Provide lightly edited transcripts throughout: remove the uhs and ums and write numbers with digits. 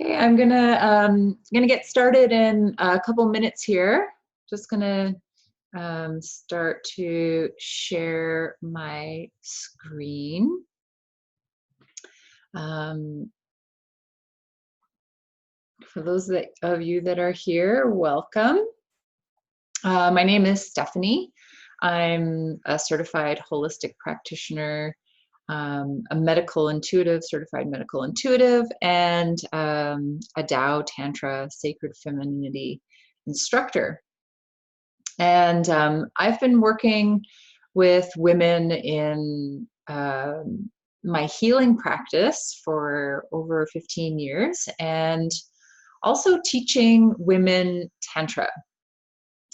Okay, I'm gonna get started in a couple minutes here. Just gonna start to share my screen. For those of you that are here, welcome. My name is Stephanie. I'm a certified holistic practitioner, a medical intuitive, certified medical intuitive, and a Tao Tantra sacred femininity instructor. And I've been working with women in my healing practice for over 15 years, and also teaching women Tantra.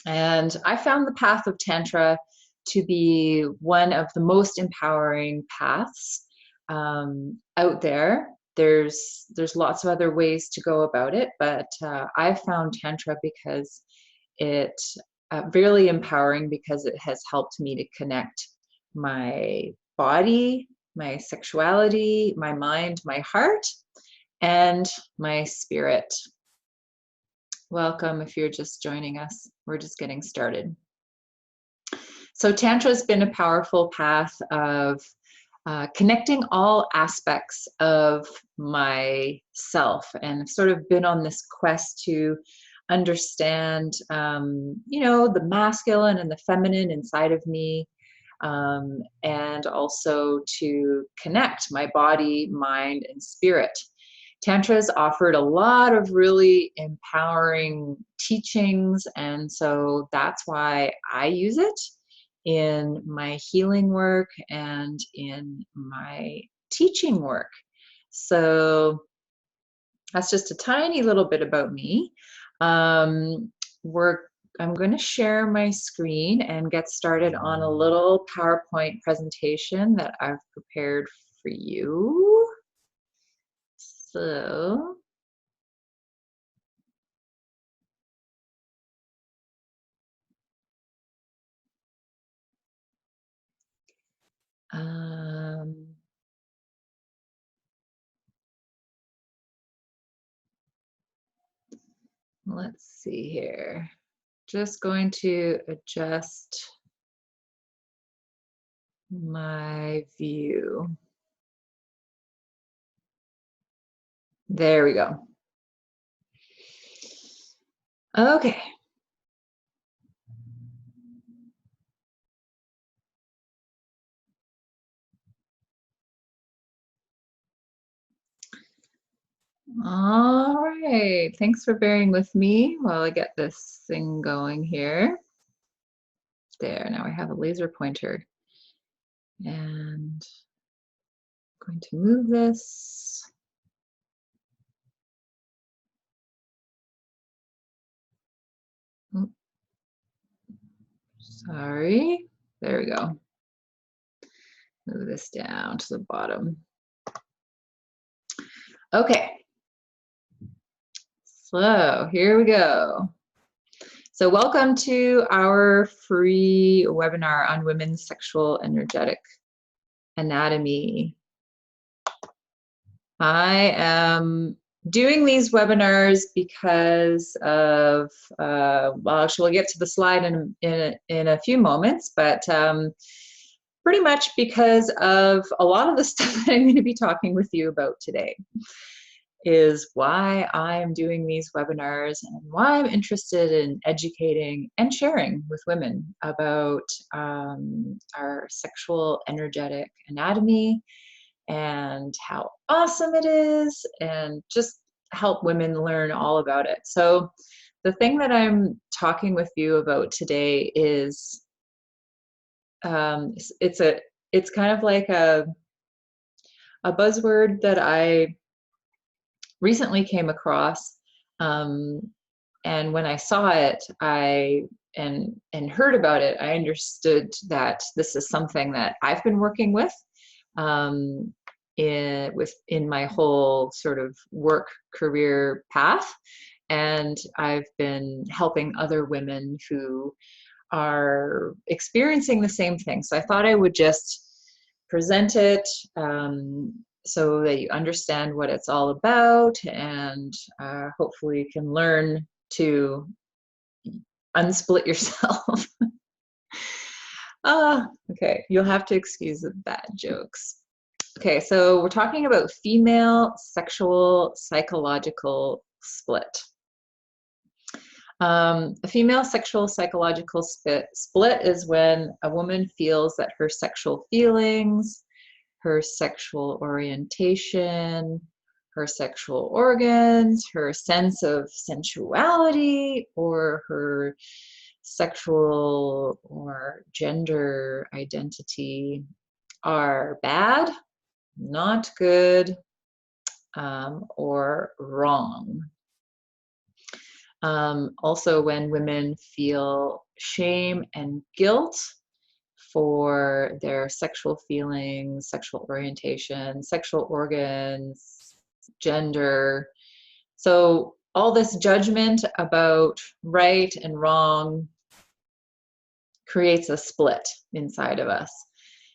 And I found the path of Tantra to be one of the most empowering paths out there. There's lots of other ways to go about it, but I found Tantra because it really empowering, because it has helped me to connect my body, my sexuality, my mind, my heart, and my spirit. Welcome if you're just joining us. We're just getting started. So Tantra has been a powerful path of connecting all aspects of myself, and I've sort of been on this quest to understand, the masculine and the feminine inside of me, and also to connect my body, mind, and spirit. Tantra has offered a lot of really empowering teachings, and so that's why I use it in my healing work and in my teaching work. So that's just a tiny little bit about me. I'm going to share my screen and get started on a little PowerPoint presentation that I've prepared for you. So let's see here. Just going to adjust my view. There we go. Okay. All right. Thanks for bearing with me while I get this thing going here. There, now I have a laser pointer. And I'm going to move this. Oh, sorry. There we go. Move this down to the bottom. Okay. So here we go. So welcome to our free webinar on women's sexual energetic anatomy. I am doing these webinars because of, well, actually we'll get to the slide in a few moments, but pretty much because of a lot of the stuff that I'm going to be talking with you about today is why I'm doing these webinars and why I'm interested in educating and sharing with women about our sexual energetic anatomy and how awesome it is, and just help women learn all about it. So the thing that I'm talking with you about today is it's kind of like a buzzword that I recently came across, and when I saw it, and heard about it, I understood that this is something that I've been working with in my whole sort of work career path, and I've been helping other women who are experiencing the same thing. So I thought I would just present it so that you understand what it's all about, and hopefully you can learn to unsplit yourself. Okay, you'll have to excuse the bad jokes. Okay, so we're talking about female sexual psychological split. A female sexual psychological split is when a woman feels that her sexual feelings, her sexual orientation, her sexual organs, her sense of sensuality, or her sexual or gender identity are bad, not good, or wrong. Also, when women feel shame and guilt for their sexual feelings, sexual orientation, sexual organs, gender. So all this judgment about right and wrong creates a split inside of us.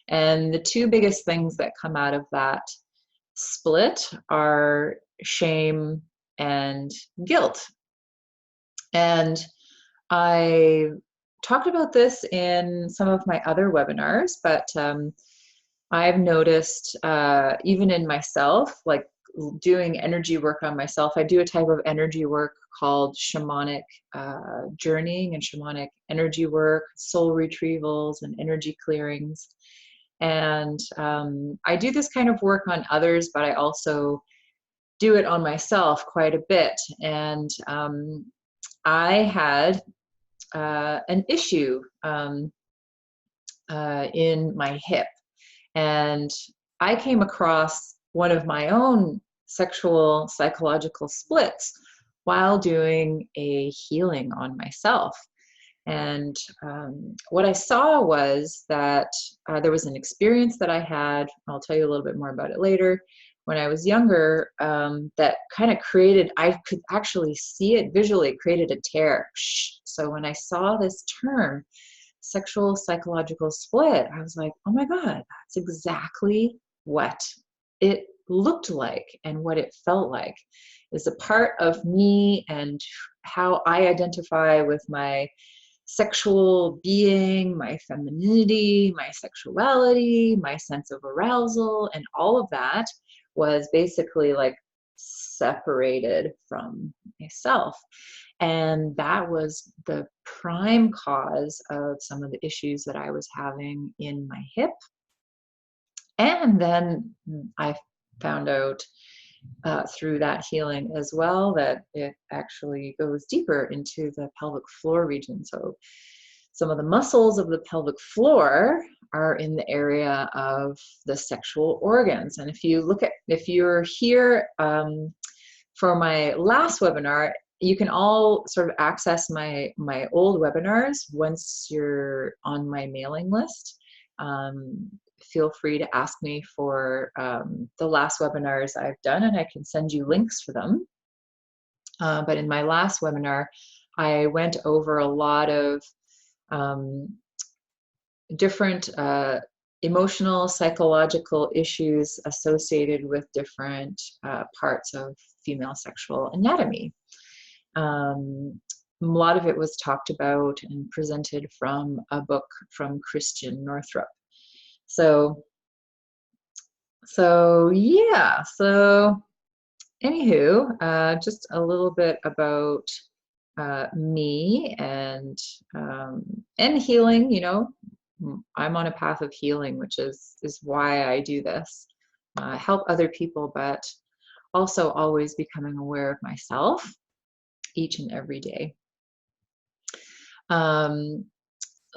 And the two biggest things that come out of that split are shame and guilt. And I talked about this in some of my other webinars, but I've noticed even in myself, like doing energy work on myself, I do a type of energy work called shamanic journeying and shamanic energy work, soul retrievals and energy clearings. And I do this kind of work on others, but I also do it on myself quite a bit. And I had an issue in my hip. And I came across one of my own sexual psychological splits while doing a healing on myself. And what I saw was that there was an experience that I had, I'll tell you a little bit more about it later, when I was younger, that kind of created, I could actually see it visually, created a tear. So when I saw this term, sexual psychological split, I was like, oh my God, that's exactly what it looked like and what it felt like. Is a part of me and how I identify with my sexual being, my femininity, my sexuality, my sense of arousal, and all of that was basically like separated from myself. And that was the prime cause of some of the issues that I was having in my hip. And then I found out through that healing as well that it actually goes deeper into the pelvic floor region. So some of the muscles of the pelvic floor are in the area of the sexual organs. And if you're here for my last webinar, you can all sort of access my old webinars once you're on my mailing list. Feel free to ask me for the last webinars I've done, and I can send you links for them. But in my last webinar, I went over a lot of different emotional, psychological issues associated with different parts of female sexual anatomy. A lot of it was talked about and presented from a book from Christian Northrup. So yeah, so anywho, just a little bit about me and healing. You know, I'm on a path of healing, which is why I do this. Help other people, but also always becoming aware of myself each and every day.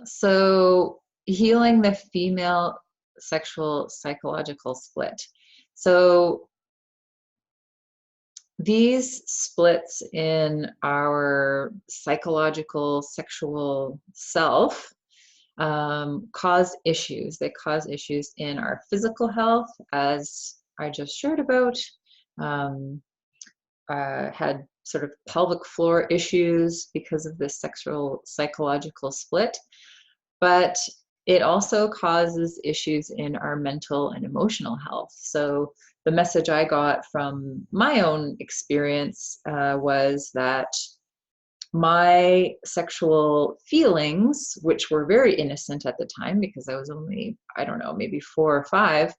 So healing the female sexual psychological split. So these splits in our psychological sexual self cause issues. They cause issues in our physical health, as I just shared about. Had sort of pelvic floor issues because of this sexual psychological split. But it also causes issues in our mental and emotional health. So the message I got from my own experience was that my sexual feelings, which were very innocent at the time because I was only, I don't know, maybe 4 or 5,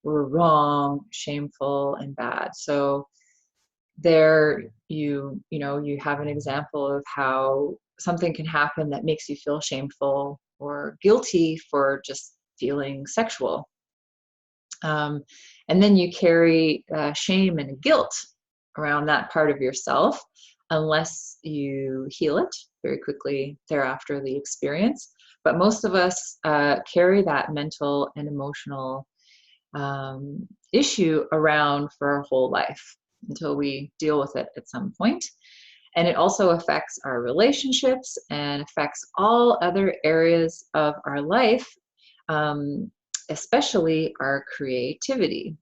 were wrong, shameful, and bad. So there you have an example of how something can happen that makes you feel shameful or guilty for just feeling sexual. And then you carry shame and guilt around that part of yourself unless you heal it very quickly thereafter the experience. But most of us carry that mental and emotional issue around for our whole life until we deal with it at some point. And it also affects our relationships and affects all other areas of our life, especially our creativity.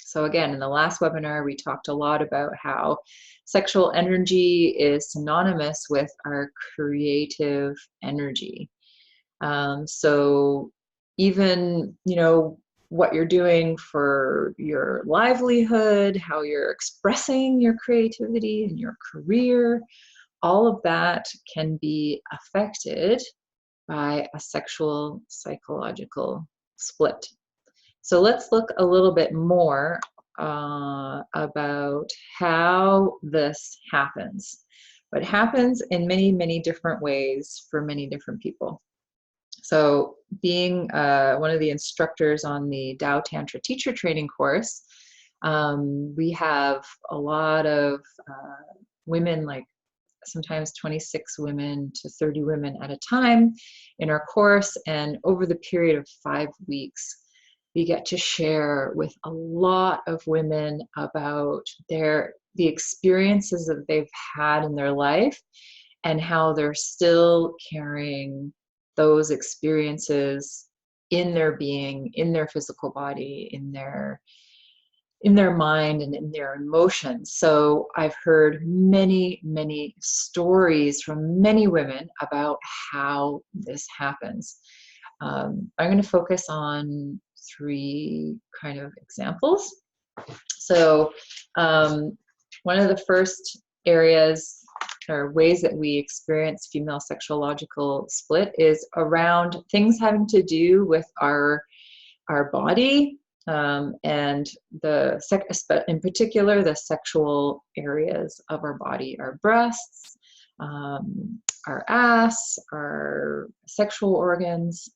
So again, in the last webinar, we talked a lot about how sexual energy is synonymous with our creative energy. So even, what you're doing for your livelihood, how you're expressing your creativity in your career, all of that can be affected by a sexual psychological split. So let's look a little bit more about how this happens. It happens in many, many different ways for many different people. So being one of the instructors on the Tao Tantra teacher training course, we have a lot of women, like sometimes 26 women to 30 women at a time in our course. And over the period of 5 weeks, we get to share with a lot of women about the experiences that they've had in their life and how they're still carrying those experiences in their being, in their physical body, in their mind, and in their emotions. So I've heard many, many stories from many women about how this happens. I'm going to focus on 3 kind of examples. So one of the first areas or ways that we experience female sexuological split is around things having to do with our body, and in particular the sexual areas of our body, our breasts, our ass, our sexual organs.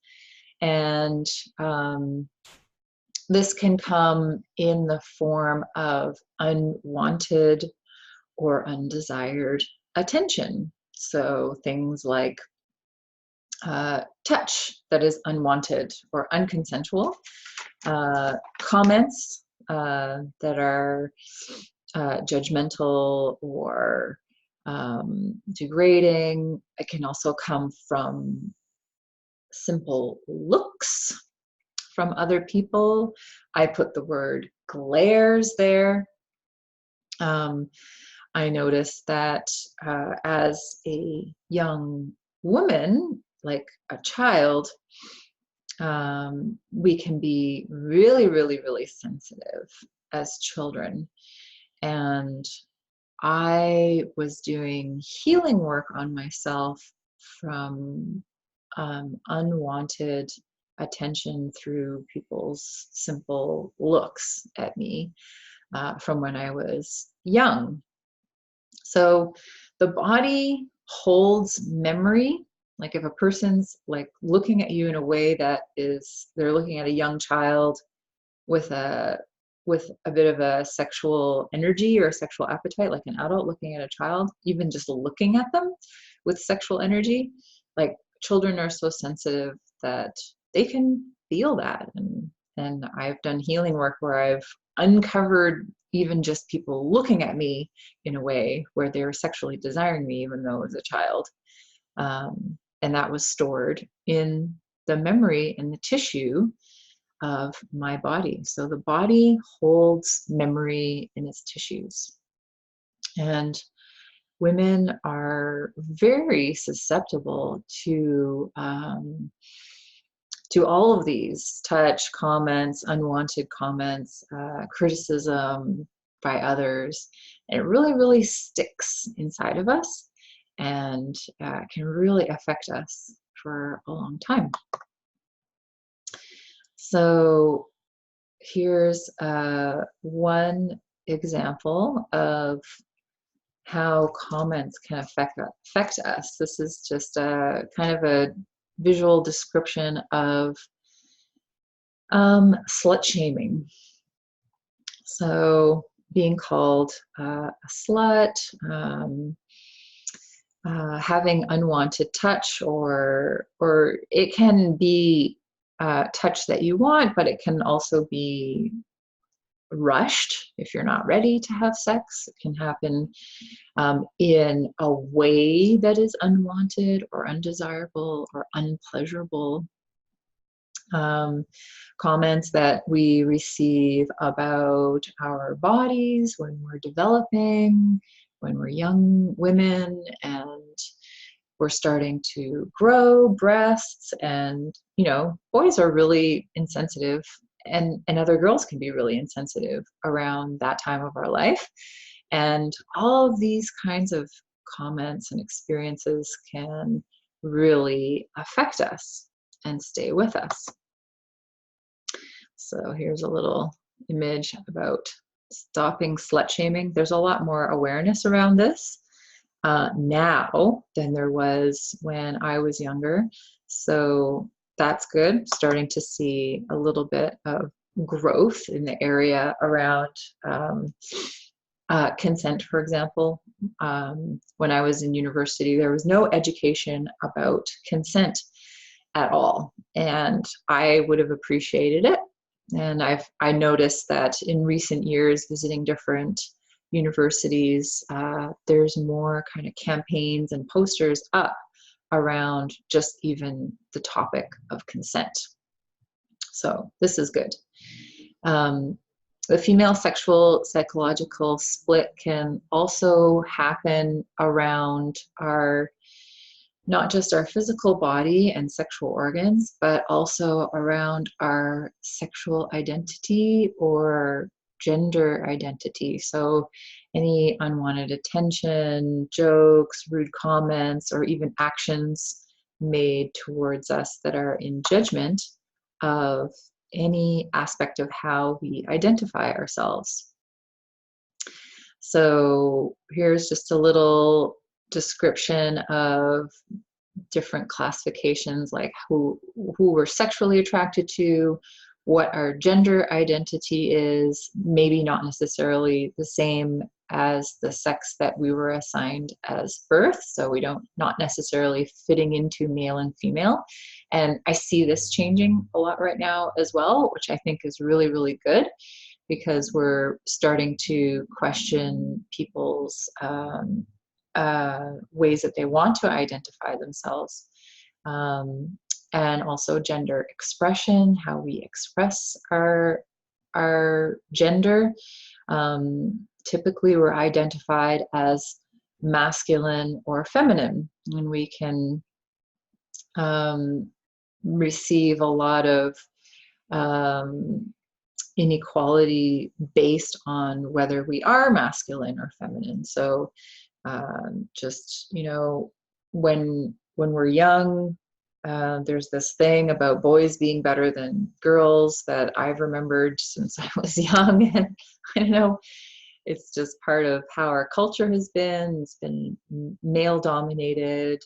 And this can come in the form of unwanted or undesired attention. So things like touch that is unwanted or unconsensual, comments that are judgmental or degrading. It can also come from simple looks from other people. I put the word glares there. I noticed that as a young woman, like a child, we can be really, really, really sensitive as children. And I was doing healing work on myself from unwanted attention through people's simple looks at me from when I was young. So the body holds memory. Like if a person's like looking at you in a way that they're looking at a young child with a bit of a sexual energy or a sexual appetite, like an adult looking at a child, even just looking at them with sexual energy, like children are so sensitive that they can feel that. And I've done healing work where I've uncovered even just people looking at me in a way where they were sexually desiring me, even though I was a child. And that was stored in the memory and the tissue of my body. So the body holds memory in its tissues. And women are very susceptible to to all of these: touch, comments, unwanted comments, criticism by others. And it really, really sticks inside of us and can really affect us for a long time. So here's one example of how comments can affect us. This is just a kind of a visual description of slut shaming. So being called a slut, having unwanted touch, or it can be touch that you want, but it can also be rushed if you're not ready to have sex. It can happen in a way that is unwanted or undesirable or unpleasurable. Comments that we receive about our bodies when we're developing, when we're young women and we're starting to grow breasts, and boys are really insensitive, and other girls can be really insensitive around that time of our life. And all of these kinds of comments and experiences can really affect us and stay with us. So here's a little image about stopping slut shaming. There's a lot more awareness around this now than there was when I was younger. So that's good. Starting to see a little bit of growth in the area around consent, for example. When I was in university, there was no education about consent at all, and I would have appreciated it. And I noticed that in recent years, visiting different universities, there's more kind of campaigns and posters up around just even the topic of consent. So this is good. The female sexual psychological split can also happen around not just our physical body and sexual organs, but also around our sexual identity or gender identity. So any unwanted attention, jokes, rude comments, or even actions made towards us that are in judgment of any aspect of how we identify ourselves. So here's just a little description of different classifications, like who we're sexually attracted to, what our gender identity is, maybe not necessarily the same as the sex that we were assigned as birth, so we not necessarily fitting into male and female. And I see this changing a lot right now as well, which I think is really, really good, because we're starting to question people's ways that they want to identify themselves. And also gender expression, how we express our gender. Typically, we're identified as masculine or feminine, and we can receive a lot of inequality based on whether we are masculine or feminine. So just, when we're young, there's this thing about boys being better than girls that I've remembered since I was young. And I don't know, it's just part of how our culture has been. It's been male dominated.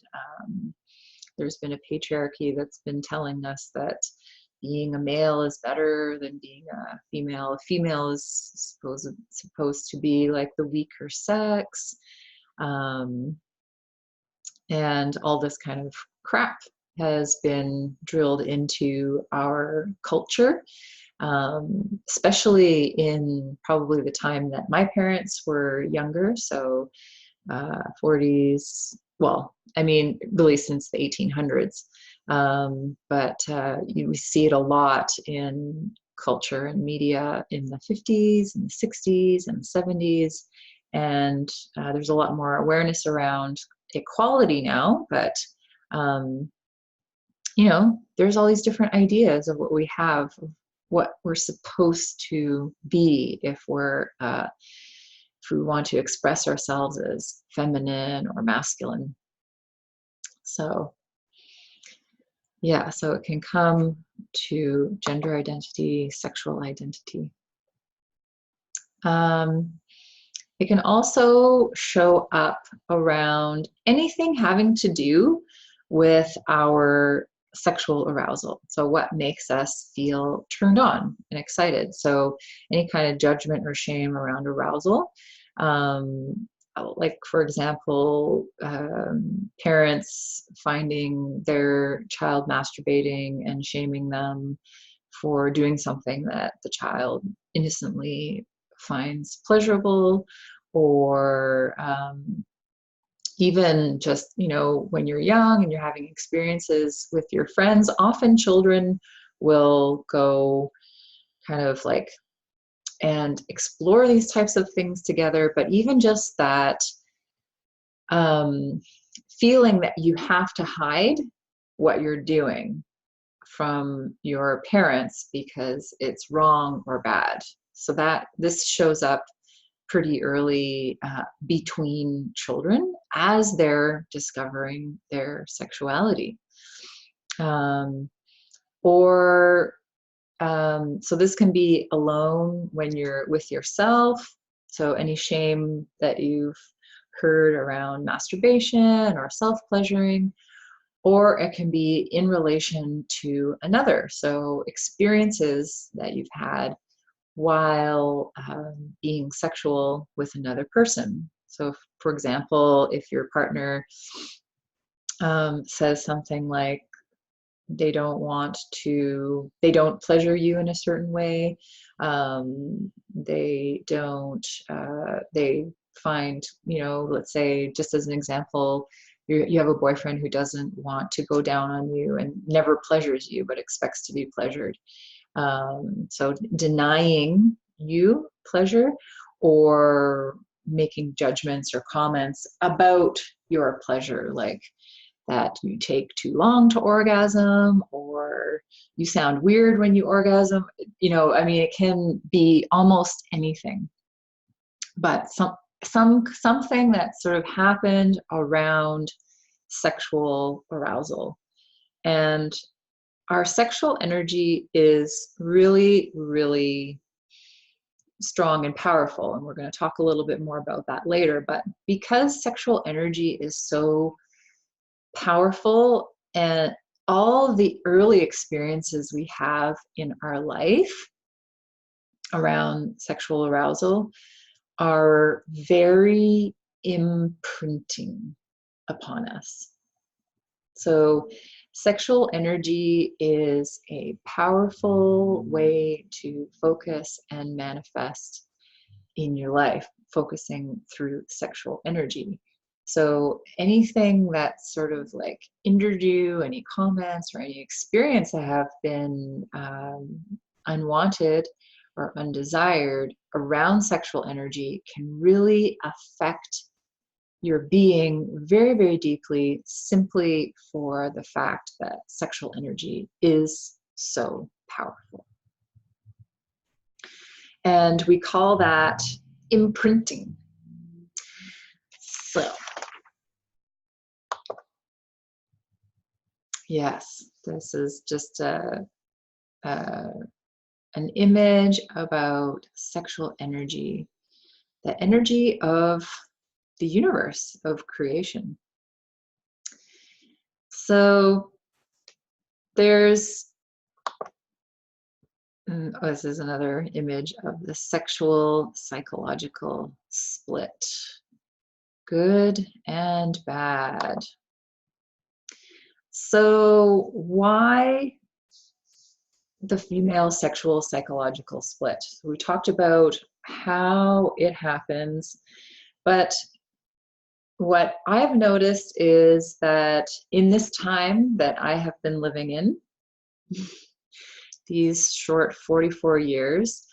There's been a patriarchy that's been telling us that being a male is better than being a female. A female is supposed to be like the weaker sex. And all this kind of crap has been drilled into our culture, especially in probably the time that my parents were younger, so 40s, well, I mean, really since the 1800s. But we see it a lot in culture and media in the 50s and the 60s and the 70s. And there's a lot more awareness around equality now, but you know, there's all these different ideas of what we have, of what we're supposed to be if we want to express ourselves as feminine or masculine. So yeah, so it can come to gender identity, sexual identity. It can also show up around anything having to do with our sexual arousal. So what makes us feel turned on and excited. So any kind of judgment or shame around arousal. Like, for example, parents finding their child masturbating and shaming them for doing something that the child innocently finds pleasurable, or even just, you know, when you're young and you're having experiences with your friends, often children will go kind of like and explore these types of things together. But even just that feeling that you have to hide what you're doing from your parents because it's wrong or bad. So that this shows up pretty early between children as they're discovering their sexuality. So this can be alone when you're with yourself. So any shame that you've heard around masturbation or self-pleasuring, or it can be in relation to another. So experiences that you've had while being sexual with another person. So, for example, if your partner says something like they don't pleasure you in a certain way, they find, you know, let's say, just as an example, you have a boyfriend who doesn't want to go down on you and never pleasures you but expects to be pleasured. So denying you pleasure, or making judgments or comments about your pleasure, like that you take too long to orgasm, or you sound weird when you orgasm. You know, I mean, it can be almost anything, but something that sort of happened around sexual arousal. And our sexual energy is really, really strong and powerful. And we're going to talk a little bit more about that later. But because sexual energy is so powerful, and all the early experiences we have in our life around sexual arousal are very imprinting upon us. So sexual energy is a powerful way to focus and manifest in your life, focusing through sexual energy. So anything that sort of like injured you, any comments or any experience that have been unwanted or undesired around sexual energy can really affect your being very, very deeply, simply for the fact that sexual energy is so powerful. And we call that imprinting. So, yes, this is just an image about sexual energy, the energy of the universe, of creation. So there's, this is another image of the sexual psychological split, good and bad. So why the female sexual psychological split? So we talked about how it happens, but what I've noticed is that in this time that I have been living in, these short 44 years,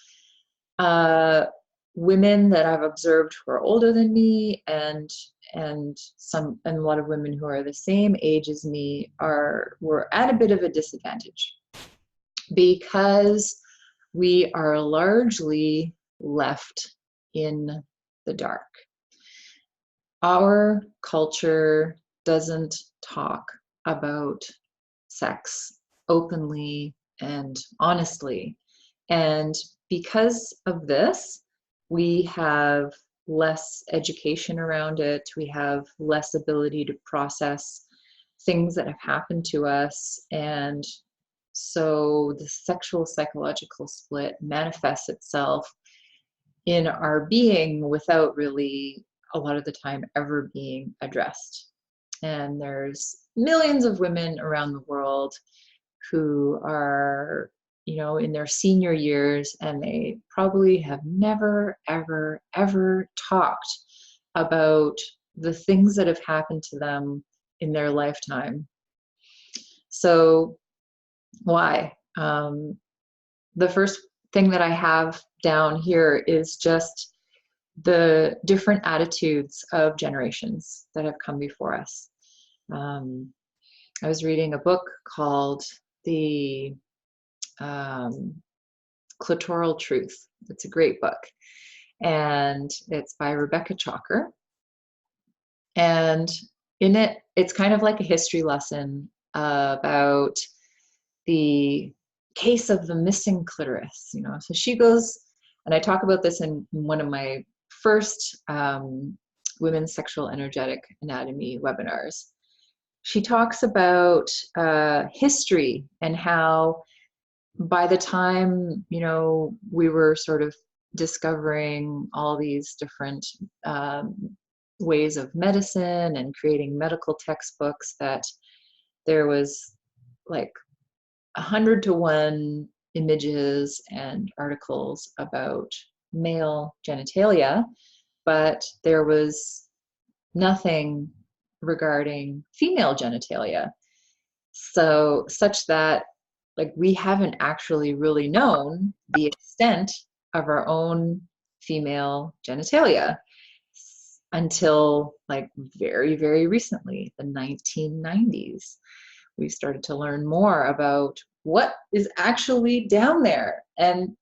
women that I've observed who are older than me, and a lot of women who are the same age as me were at a bit of a disadvantage because we are largely left in the dark. Our culture doesn't talk about sex openly and honestly. And because of this, we have less education around it. We have less ability to process things that have happened to us. And so the sexual psychological split manifests itself in our being without really a lot of the time ever being addressed. And there's millions of women around the world who are, in their senior years, and they probably have never, ever, ever talked about the things that have happened to them in their lifetime. So why? The first thing that I have down here is just the different attitudes of generations that have come before us. I was reading a book called The Clitoral Truth. It's a great book, and it's by Rebecca Chalker. And in it, it's kind of like a history lesson about the case of the missing clitoris. So she goes, and I talk about this in one of my first women's sexual energetic anatomy webinars. She talks about history and how by the time, we were sort of discovering all these different ways of medicine and creating medical textbooks, that there was like 100 to 1 images and articles about male genitalia, but there was nothing regarding female genitalia. So such that we haven't actually really known the extent of our own female genitalia until very, very recently, the 1990s. We started to learn more about what is actually down there. And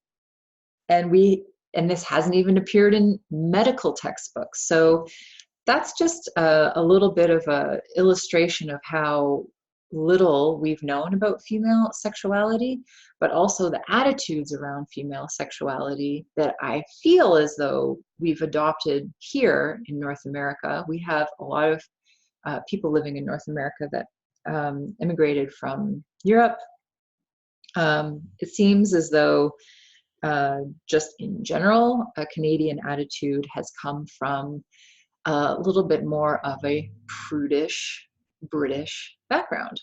this hasn't even appeared in medical textbooks. So that's just a little bit of an illustration of how little we've known about female sexuality, but also the attitudes around female sexuality that I feel as though we've adopted here in North America. We have a lot of people living in North America that immigrated from Europe. It seems as though just in general, a Canadian attitude has come from a little bit more of a prudish British background.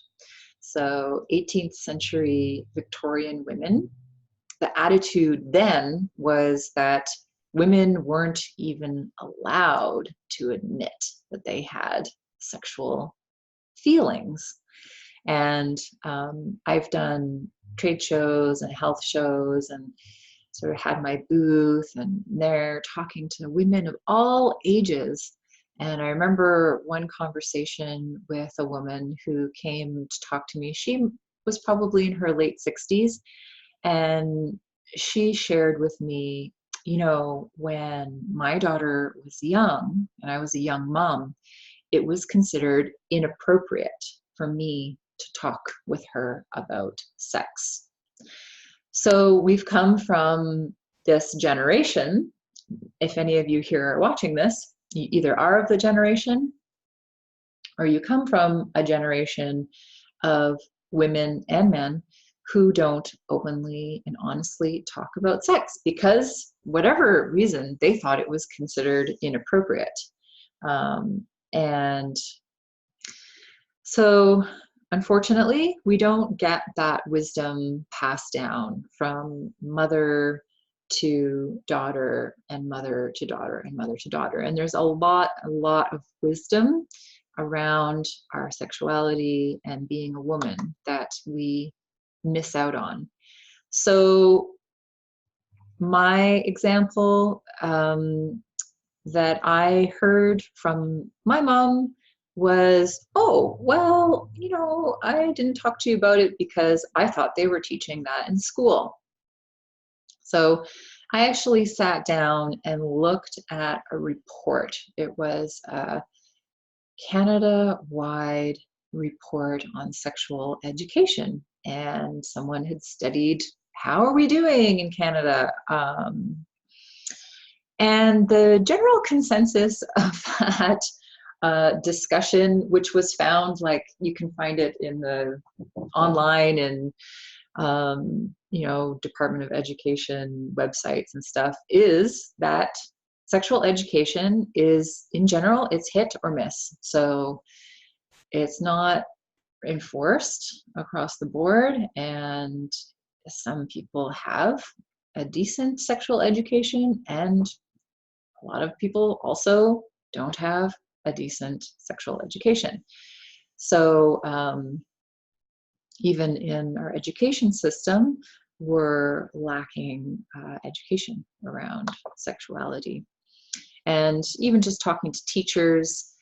So 18th century Victorian women, the attitude then was that women weren't even allowed to admit that they had sexual feelings. And I've done trade shows and health shows and sort of had my booth, and they're talking to women of all ages. And I remember one conversation with a woman who came to talk to me. She was probably in her late 60s, and she shared with me, when my daughter was young and I was a young mom, it was considered inappropriate for me to talk with her about sex. So we've come from this generation. If any of you here are watching this, you either are of the generation or you come from a generation of women and men who don't openly and honestly talk about sex because whatever reason they thought it was considered inappropriate. And so unfortunately, we don't get that wisdom passed down from mother to daughter and mother to daughter and mother to daughter. And there's a lot of wisdom around our sexuality and being a woman that we miss out on. So my example, that I heard from my mom was, oh, well, I didn't talk to you about it because I thought they were teaching that in school. So I actually sat down and looked at a report. It was a Canada-wide report on sexual education, and someone had studied how are we doing in Canada. And the general consensus of that discussion, which was found, like you can find it in the online and Department of Education websites and stuff, is that sexual education is, in general, it's hit or miss. So it's not enforced across the board, and some people have a decent sexual education, and a lot of people also don't have a decent sexual education. So even in our education system, we're lacking education around sexuality. And even just talking to teachers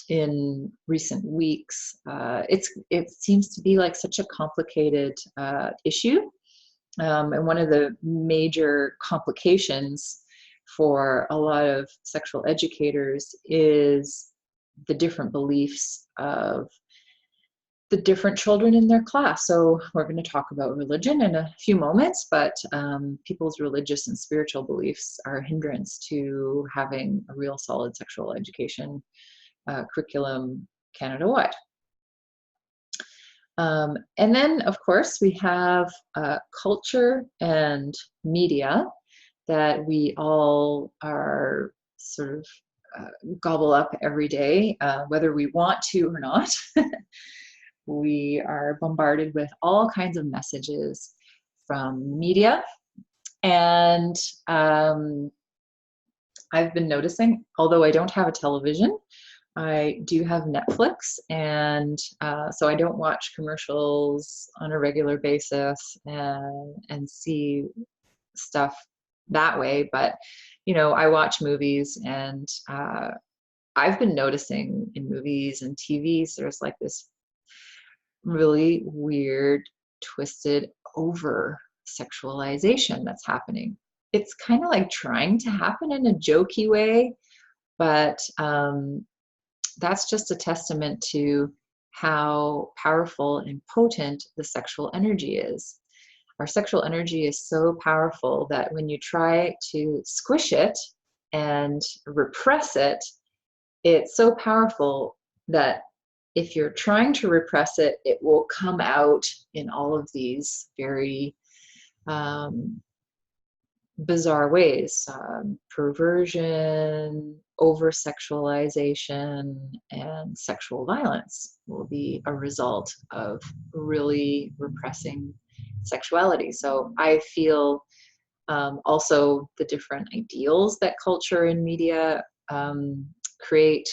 in recent weeks, it seems to be like such a complicated issue. And one of the major complications for a lot of sexual educators is the different beliefs of the different children in their class. So we're going to talk about religion in a few moments, but people's religious and spiritual beliefs are a hindrance to having a real solid sexual education curriculum Canada-wide. And then, of course, we have culture and media that we all are sort of gobble up every day, whether we want to or not. We are bombarded with all kinds of messages from media. And I've been noticing, although I don't have a television, I do have Netflix, and so I don't watch commercials on a regular basis and see stuff that way. But, I watch movies, and I've been noticing in movies and TVs, there's like this really weird, twisted over sexualization that's happening. It's kind of like trying to happen in a jokey way, but that's just a testament to how powerful and potent the sexual energy is. Our sexual energy is so powerful that when you try to squish it and repress it, it's so powerful that if you're trying to repress it, it will come out in all of these very bizarre ways. Perversion, over-sexualization, and sexual violence will be a result of really repressing sexuality. So I feel also the different ideals that culture and media create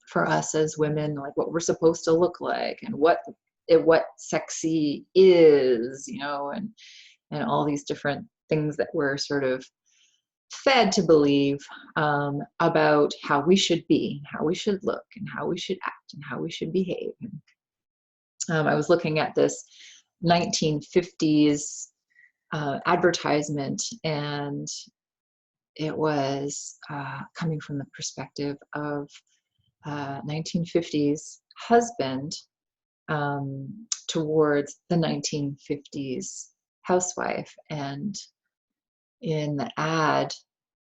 for us as women, like what we're supposed to look like and what sexy is, and all these different things that we're sort of fed to believe about how we should be, how we should look, and how we should act, and how we should behave. I was looking at this 1950s advertisement, and it was coming from the perspective of 1950s husband towards the 1950s housewife. And in the ad,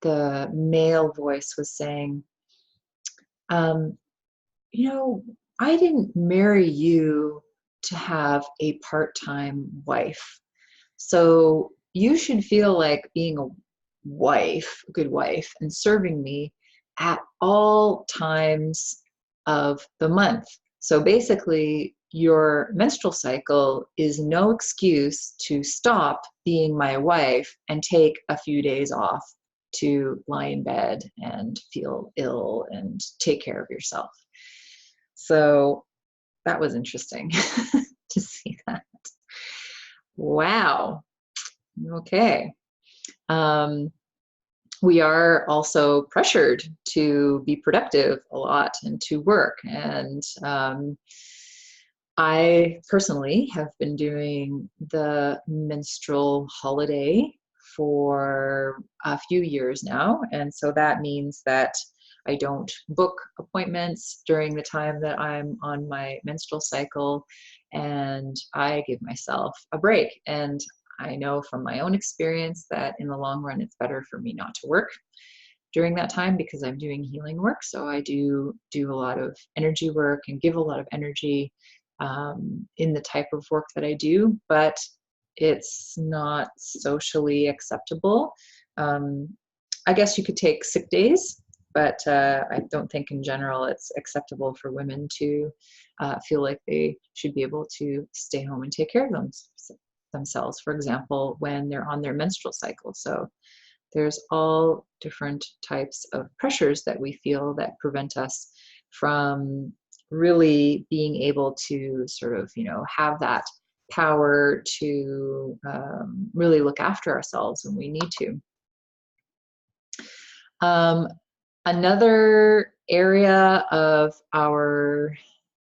the male voice was saying, I didn't marry you to have a part-time wife. So you should feel like being a wife, a good wife, and serving me at all times of the month. So basically, your menstrual cycle is no excuse to stop being my wife and take a few days off to lie in bed and feel ill and take care of yourself. So that was interesting to see that. Wow. Okay. we are also pressured to be productive a lot and to work. And I personally have been doing the menstrual holiday for a few years now. And so that means that I don't book appointments during the time that I'm on my menstrual cycle, and I give myself a break. And I know from my own experience that in the long run, it's better for me not to work during that time because I'm doing healing work. So I do a lot of energy work and give a lot of energy in the type of work that I do, but it's not socially acceptable. I guess you could take sick days, but I don't think in general it's acceptable for women to feel like they should be able to stay home and take care of themselves, for example, when they're on their menstrual cycle. So there's all different types of pressures that we feel that prevent us from really being able to sort of, have that power to really look after ourselves when we need to. Another area of our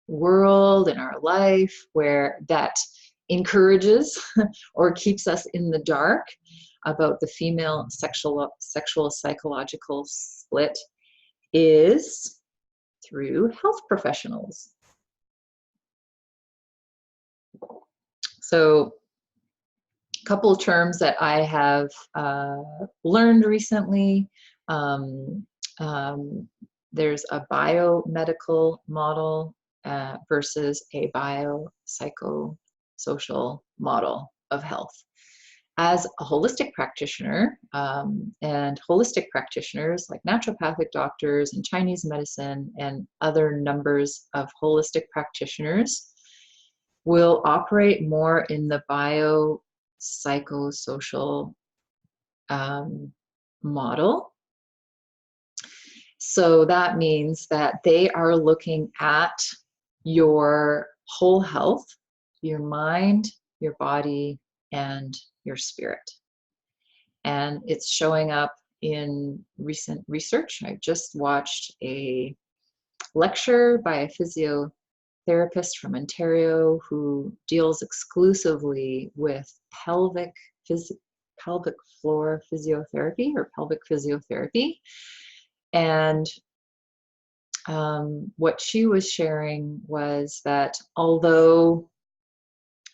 world and our life where that encourages or keeps us in the dark about the female sexual psychological split is through health professionals. So a couple of terms that I have learned recently. There's a biomedical model versus a biopsychosocial model of health. As a holistic practitioner, and holistic practitioners like naturopathic doctors and Chinese medicine and other numbers of holistic practitioners will operate more in the biopsychosocial model. So that means that they are looking at your whole health, your mind, your body, and your spirit. And it's showing up in recent research. I just watched a lecture by a physiotherapist from Ontario who deals exclusively with pelvic floor physiotherapy or pelvic physiotherapy. And what she was sharing was that although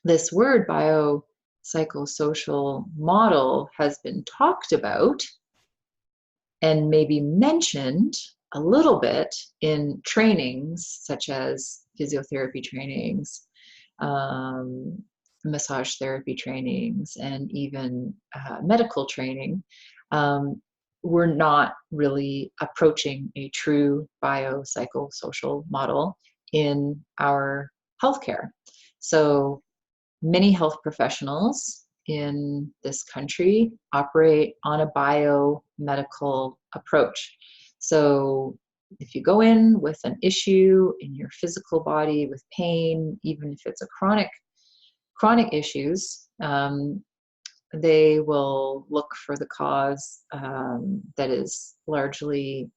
this word biopsychosocial model has been talked about and maybe mentioned a little bit in trainings such as physiotherapy trainings, massage therapy trainings, and even medical training, we're not really approaching a true biopsychosocial model in our healthcare. So many health professionals in this country operate on a biomedical approach. So if you go in with an issue in your physical body with pain, even if it's a chronic issues, they will look for the cause that is largely,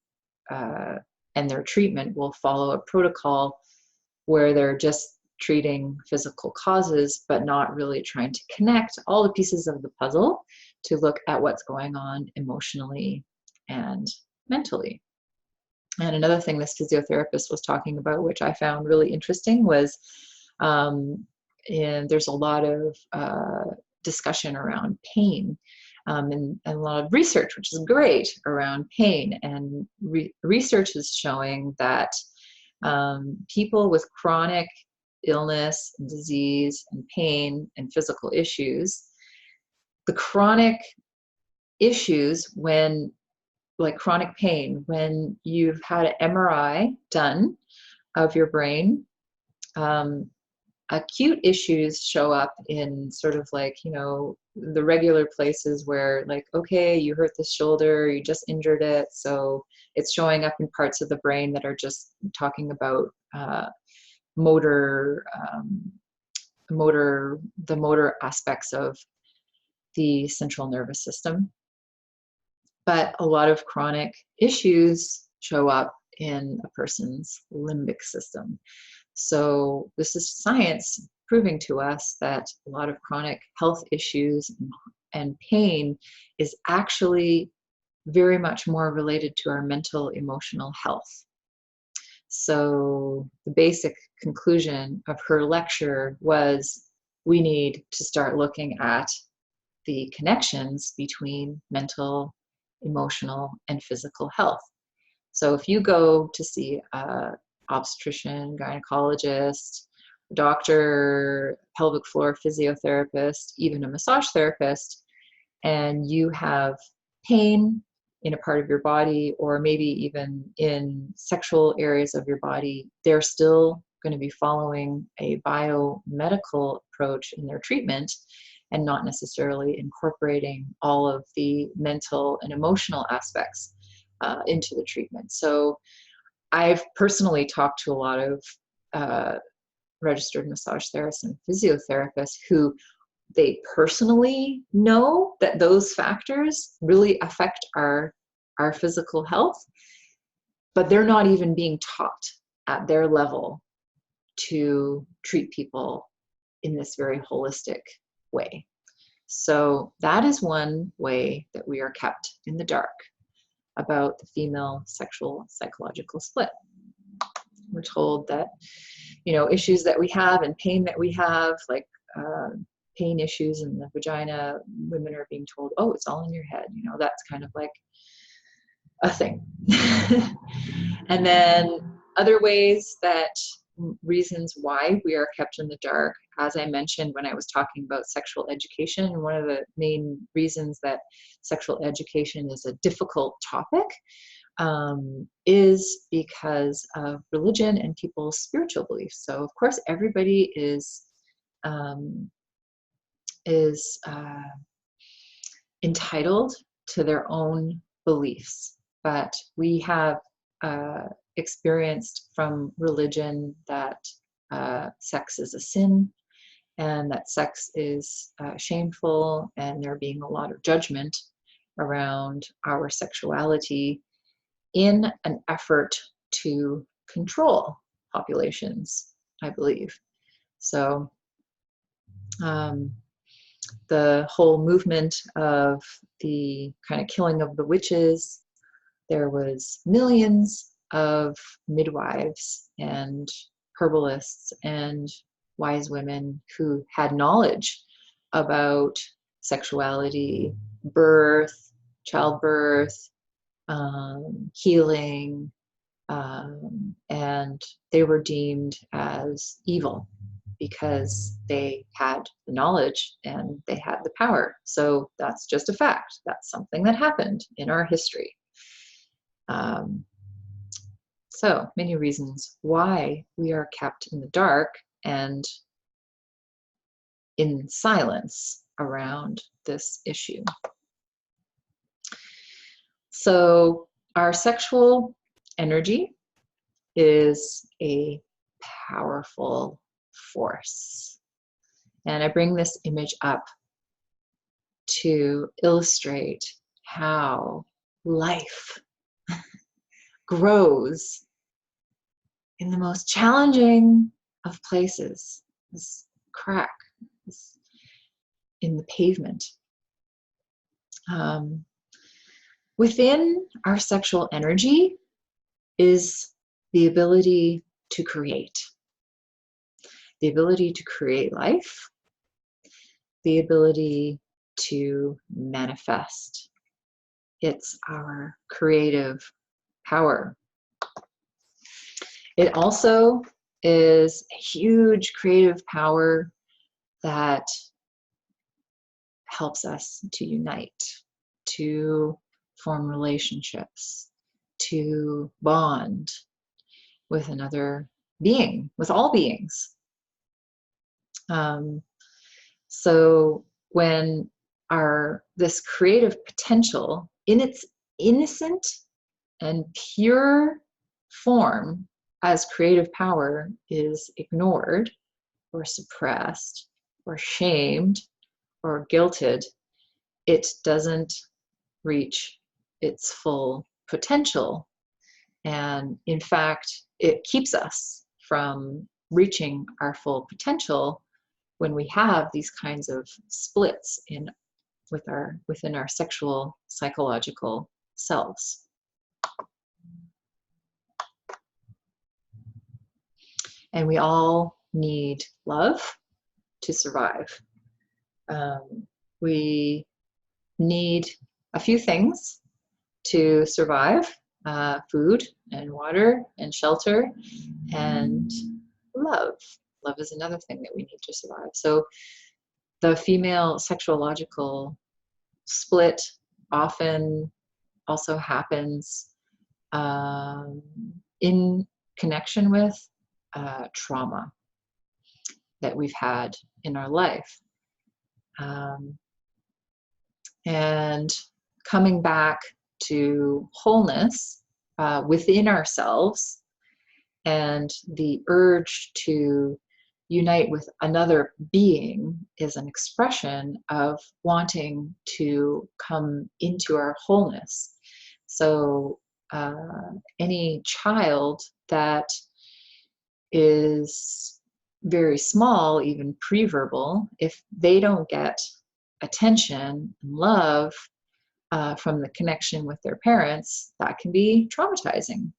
and their treatment will follow a protocol where they're just treating physical causes, but not really trying to connect all the pieces of the puzzle to look at what's going on emotionally and mentally. And another thing this physiotherapist was talking about, which I found really interesting, was and there's a lot of discussion around pain and a lot of research, which is great, around pain. And research is showing that people with chronic illness and disease and pain and physical issues, the chronic issues like chronic pain, when you've had an MRI done of your brain, acute issues show up in sort of like, the regular places where like, okay, you hurt the shoulder, you just injured it. So it's showing up in parts of the brain that are just talking about motor aspects of the central nervous system. But a lot of chronic issues show up in a person's limbic system. So this is science proving to us that a lot of chronic health issues and pain is actually very much more related to our mental emotional health. So the basic conclusion of her lecture was we need to start looking at the connections between mental, emotional, and physical health. So if you go to see a obstetrician, gynecologist, doctor, pelvic floor physiotherapist, even a massage therapist, and you have pain in a part of your body, or maybe even in sexual areas of your body, they're still going to be following a biomedical approach in their treatment and not necessarily incorporating all of the mental and emotional aspects into the treatment. So I've personally talked to a lot of registered massage therapists and physiotherapists who they personally know that those factors really affect our physical health, but they're not even being taught at their level to treat people in this very holistic way. So that is one way that we are kept in the dark about the female sexual psychological split. We're told that, you know, issues that we have and pain that we have, like pain issues in the vagina, women are being told, oh, it's all in your head. You know, that's kind of like a thing. And then other ways that reasons why we are kept in the dark, as I mentioned when I was talking about sexual education, one of the main reasons that sexual education is a difficult topic is because of religion and people's spiritual beliefs. So of course everybody is entitled to their own beliefs, but we have experienced from religion that sex is a sin and that sex is shameful, and there being a lot of judgment around our sexuality in an effort to control populations, I believe. So the whole movement of the kind of killing of the witches, there was millions of midwives and herbalists and wise women who had knowledge about sexuality, birth, childbirth, healing, and they were deemed as evil because they had the knowledge and they had the power. So that's just a fact. That's something that happened in our history. So many reasons why we are kept in the dark and in silence around this issue. So our sexual energy is a powerful force. And I bring this image up to illustrate how life grows in the most challenging of places. This crack in the pavement. Within our sexual energy is the ability to create. The ability to create life, the ability to manifest. It's our creative power. It also is a huge creative power that helps us to unite, to form relationships, to bond with another being, with all beings. So when this creative potential in its innocent and pure form as creative power is ignored or suppressed or shamed or guilted, it doesn't reach its full potential. And in fact, it keeps us from reaching our full potential when we have these kinds of splits within our sexual psychological selves. And we all need love to survive. We need a few things to survive: food and water and shelter and love. Love is another thing that we need to survive. So the female sexuological split often also happens in connection with trauma that we've had in our life. And coming back to wholeness within ourselves and the urge to unite with another being is an expression of wanting to come into our wholeness. So any child that is very small, even pre-verbal, if they don't get attention and love from the connection with their parents, that can be traumatizing.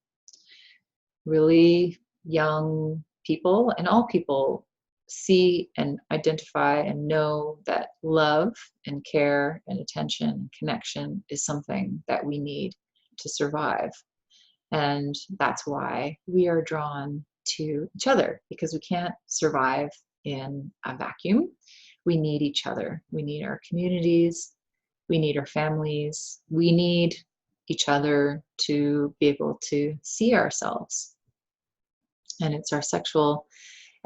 Really young people and all people see and identify and know that love and care and attention and connection is something that we need to survive. And that's why we are drawn to each other, because we can't survive in a vacuum. We need each other. We need our communities. We need our families. We need each other to be able to see ourselves. And it's our sexual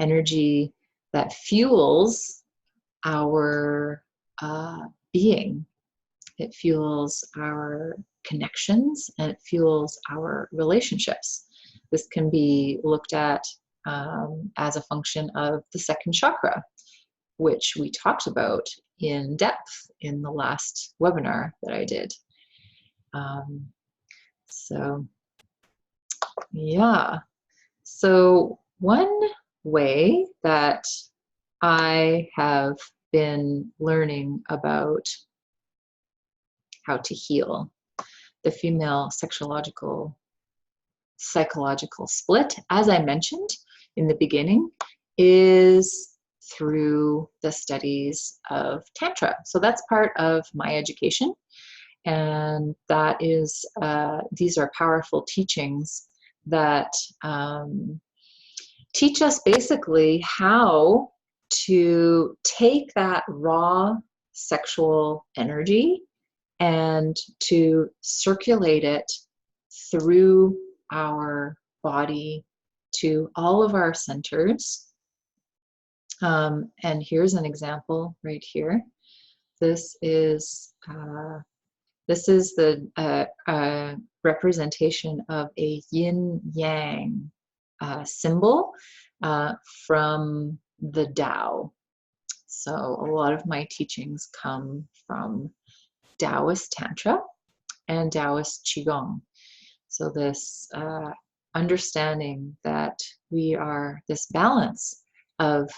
energy that fuels our being. It fuels our connections and it fuels our relationships. This can be looked at as a function of the second chakra, which we talked about in depth in the last webinar that I did. So yeah. So one way that I have been learning about how to heal the female psychological split, as I mentioned in the beginning, is through the studies of Tantra. So that's part of my education, and that is these are powerful teachings that teach us basically how to take that raw sexual energy and to circulate it through our body to all of our centers. And here's an example right here. This is the representation of a yin-yang symbol from the Tao. So a lot of my teachings come from Taoist Tantra and Taoist Qigong. So this understanding that we are this balance of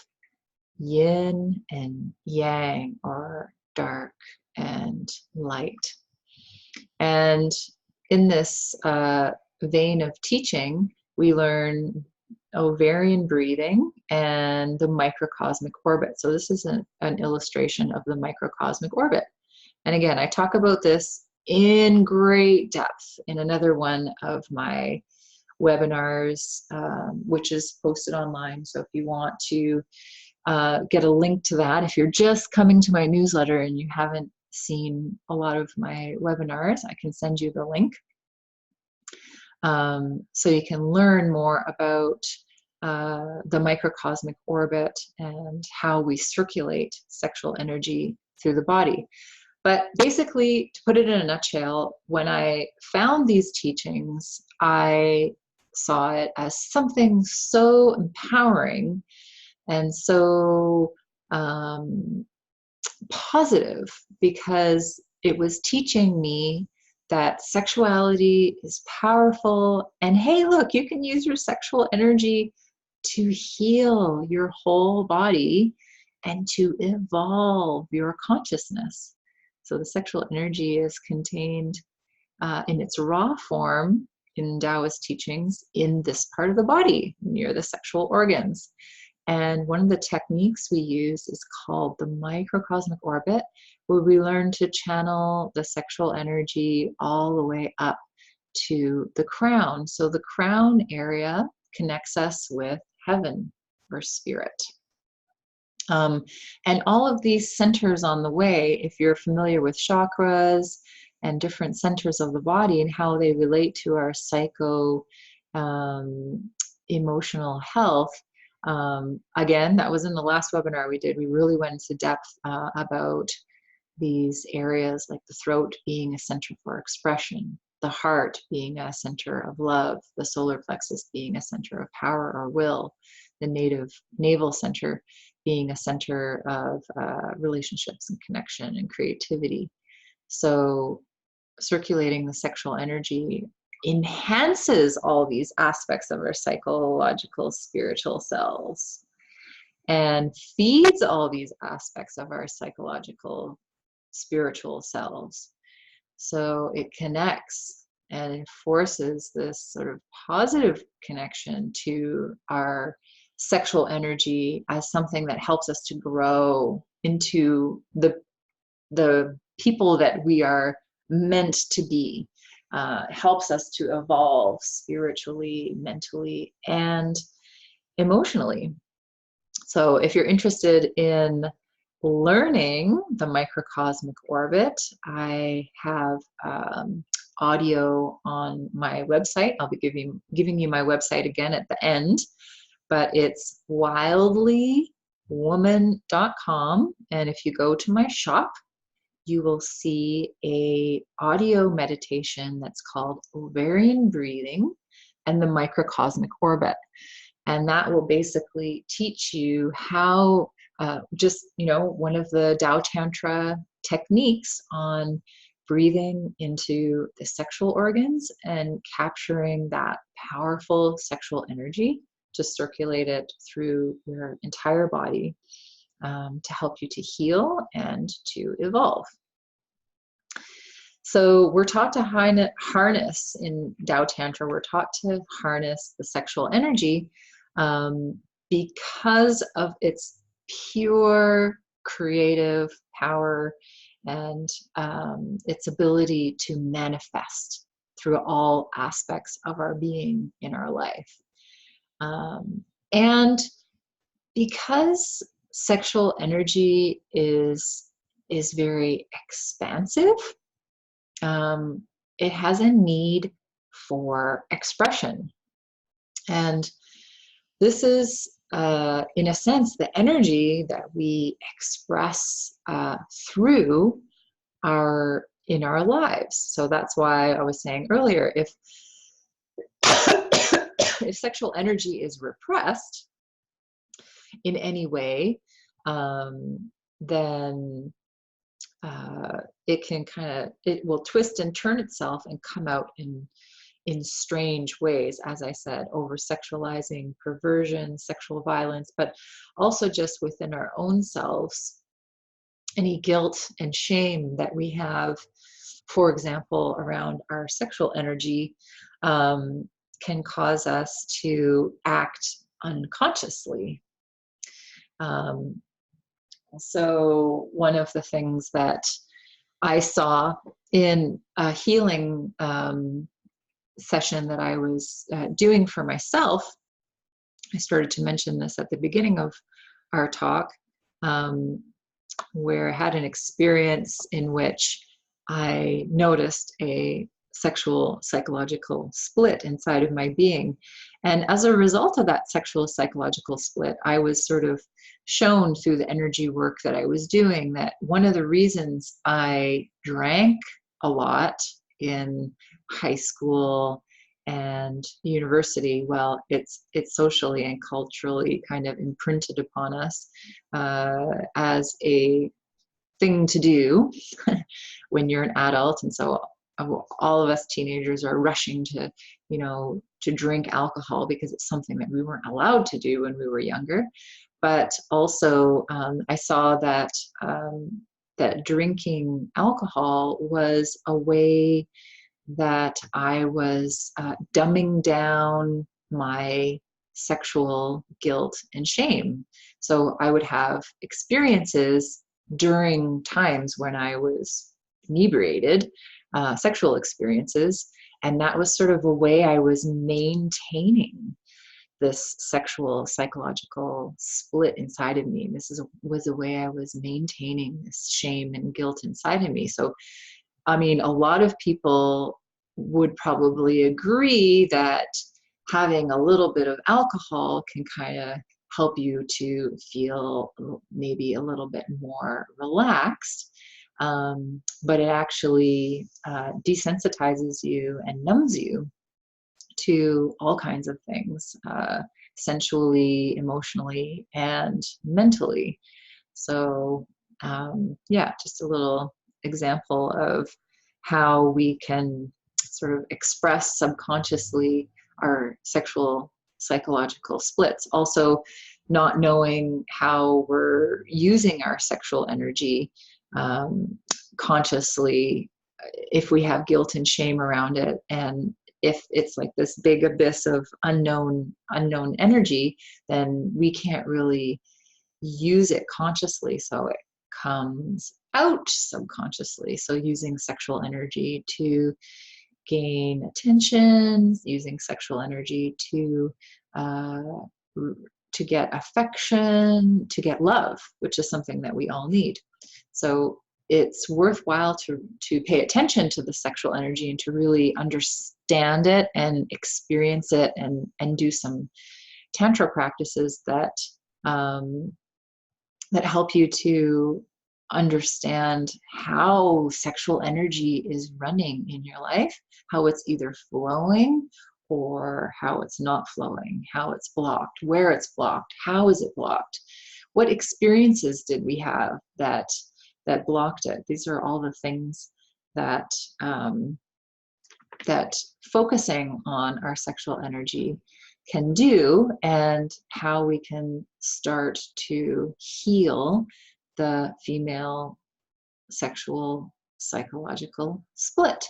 yin and yang, or dark and light. And in this vein of teaching, we learn ovarian breathing and the microcosmic orbit. So this is an illustration of the microcosmic orbit. And again, I talk about this in great depth in another one of my webinars, which is posted online. So if you want to get a link to that, if you're just coming to my newsletter and you haven't seen a lot of my webinars, I can send you the link. So you can learn more about the microcosmic orbit and how we circulate sexual energy through the body. But basically, to put it in a nutshell, when I found these teachings, I saw it as something so empowering and so positive, because it was teaching me that sexuality is powerful, and hey, look, you can use your sexual energy to heal your whole body and to evolve your consciousness. So the sexual energy is contained in its raw form in Taoist teachings in this part of the body near the sexual organs. And one of the techniques we use is called the microcosmic orbit, where we learn to channel the sexual energy all the way up to the crown. So the crown area connects us with heaven or spirit. And all of these centers on the way, if you're familiar with chakras and different centers of the body and how they relate to our emotional health, again, that was in the last webinar we did. We really went into depth about these areas, like the throat being a center for expression, the heart being a center of love, the solar plexus being a center of power or will, the navel center being a center of relationships and connection and creativity. So circulating the sexual energy enhances all these aspects of our psychological, spiritual selves and feeds all these aspects of our psychological, spiritual selves. So it connects and enforces this sort of positive connection to our sexual energy as something that helps us to grow into the people that we are meant to be, helps us to evolve spiritually, mentally, and emotionally. So if you're interested in learning the microcosmic orbit, I have audio on my website. I'll be giving you my website again at the end, but it's wildlywoman.com. And if you go to my shop, you will see a audio meditation that's called ovarian breathing and the microcosmic orbit. And that will basically teach you how one of the Tao Tantra techniques on breathing into the sexual organs and capturing that powerful sexual energy to circulate it through your entire body, to help you to heal and to evolve. So we're taught to harness in Tao Tantra, we're taught to harness the sexual energy because of its pure creative power and its ability to manifest through all aspects of our being in our life. And because sexual energy is very expansive, it has a need for expression. And this is, in a sense, the energy that we express through in our lives. So that's why I was saying earlier, if if sexual energy is repressed in any way, then it will twist and turn itself and come out in strange ways, as I said, over-sexualizing, perversion, sexual violence, but also just within our own selves, any guilt and shame that we have, for example, around our sexual energy, can cause us to act unconsciously. So one of the things that I saw in a healing session that I was doing for myself, I started to mention this at the beginning of our talk, where I had an experience in which I noticed a sexual psychological split inside of my being. And as a result of that sexual psychological split, I was sort of shown through the energy work that I was doing that one of the reasons I drank a lot in high school and university, well, it's socially and culturally kind of imprinted upon us as a thing to do when you're an adult. And so all of us teenagers are rushing to, to drink alcohol because it's something that we weren't allowed to do when we were younger. But also, I saw that that drinking alcohol was a way that I was dumbing down my sexual guilt and shame. So I would have experiences during times when I was inebriated, sexual experiences, and that was sort of a way I was maintaining this sexual psychological split inside of me. Was a way I was maintaining this shame and guilt inside of me. So, I mean, a lot of people would probably agree that having a little bit of alcohol can kind of help you to feel maybe a little bit more relaxed. But it actually desensitizes you and numbs you to all kinds of things, sensually, emotionally, and mentally. So, yeah, just a little example of how we can sort of express subconsciously our sexual psychological splits. Also, not knowing how we're using our sexual energy consciously, if we have guilt and shame around it, and if it's like this big abyss of unknown energy, then we can't really use it consciously, so it comes out subconsciously. So using sexual energy to gain attention, using sexual energy to get affection, to get love, which is something that we all need. So it's worthwhile to pay attention to the sexual energy and to really understand it and experience it, and do some Tantra practices that that help you to understand how sexual energy is running in your life, how it's either flowing or how it's not flowing, how it's blocked, where it's blocked, how is it blocked, what experiences did we have that blocked it. These are all the things that that focusing on our sexual energy can do, and how we can start to heal the female sexual psychological split.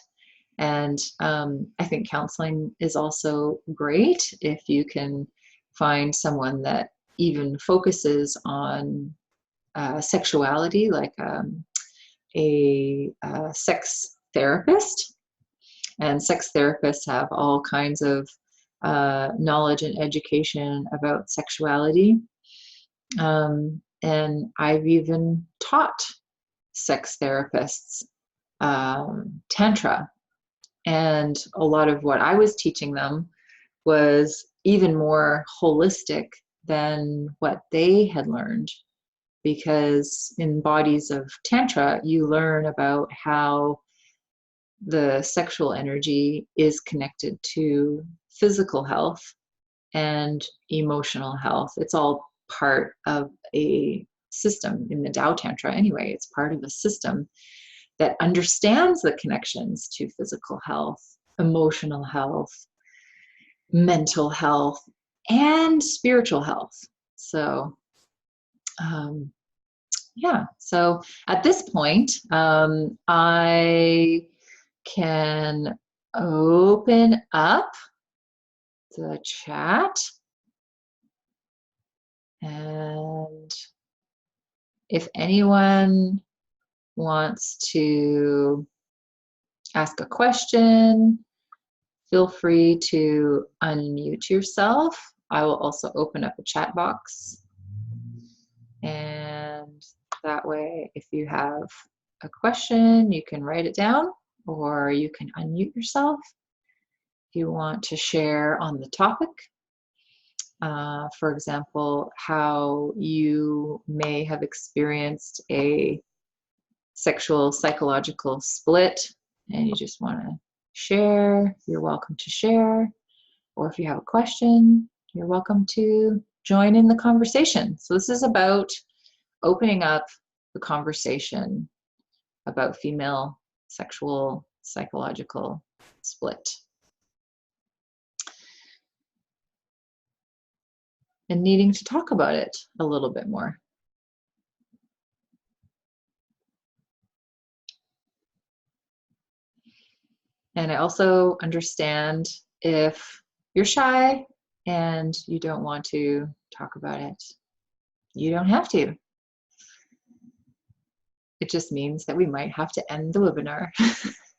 And I think counseling is also great if you can find someone that even focuses on sexuality, like a sex therapist. And sex therapists have all kinds of knowledge and education about sexuality. And I've even taught sex therapists Tantra. And a lot of what I was teaching them was even more holistic than what they had learned. Because in bodies of Tantra, you learn about how the sexual energy is connected to physical health and emotional health. It's all part of a system in the Tao Tantra anyway. It's part of a system that understands the connections to physical health, emotional health, mental health, and spiritual health. So, yeah. So at this point, I can open up the chat, and if anyone wants to ask a question, feel free to unmute yourself. I will also open up a chat box, and that way, if you have a question, you can write it down, or you can unmute yourself if you want to share on the topic. For example, how you may have experienced a sexual psychological split and you just want to share, you're welcome to share. Or if you have a question, you're welcome to join in the conversation. So this is about opening up the conversation about female sexual psychological split. And needing to talk about it a little bit more. And I also understand if you're shy and you don't want to talk about it. You don't have to. It just means that we might have to end the webinar